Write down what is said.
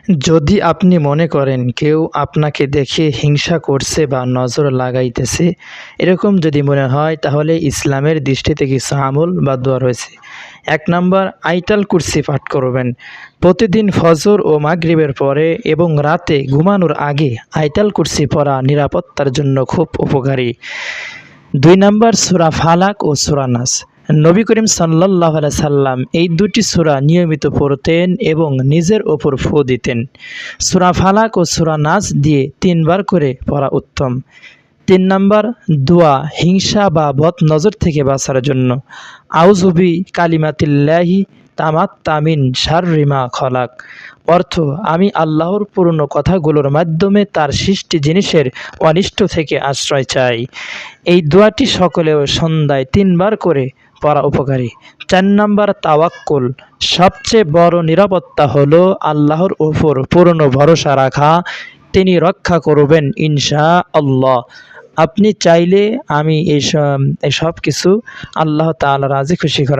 যদি আপনি মনে করেন কেউ আপনাকে দেখে হিংসা করছে বা নজর লাগাইতেছে, এরকম যদি মনে হয় তাহলে ইসলামের দৃষ্টিতে কিছু আমল বা দোয়া রয়েছে। ১ নাম্বার, আয়াতুল কুরসি পাঠ করবেন। প্রতিদিন ফজর ও মাগরিবের পরে এবং রাতে ঘুমানোর আগে আয়াতুল কুরসি পড়া নিরাপত্তার জন্য খুব উপকারী। ২ নাম্বার, সূরা ফালাক ও সূরা নাস। নবী করিম সাল্লাল্লাহু আলাইহি সাল্লাম এই দুটি সূরা নিয়মিত পড়তেন এবং নিজের ওপর ফু দিতেন। সূরা ফালাক ও সূরা নাস দিয়ে ৩ বার করে পড়া উত্তম। ৩ নাম্বার, দোয়া হিংসা বা বদ নজর থেকে বাঁচার জন্য। আউযু বি কালিমাতিল্লাহি তামাত্তা মিন শাররি মা খলাক। অর্থ, আমি আল্লাহর পূর্ণ কথাগুলোর মাধ্যমে তার সৃষ্টি জিনিসের অনিষ্ট থেকে আশ্রয় চাই। এই দোয়াটি সকলেও সন্ধ্যায় ৩ বার করে পড়া উপকারী। ৪ নাম্বার, তাওয়াক্কুল। সবচেয়ে বড় নিরাপত্তা হলো আল্লাহর উপর পূর্ণ ভরসা রাখা। তিনি রক্ষা করবেন ইনশাআল্লাহ। আপনি চাইলে আমি এই সব কিছু আল্লাহ তাআলা রাজি খুশি করার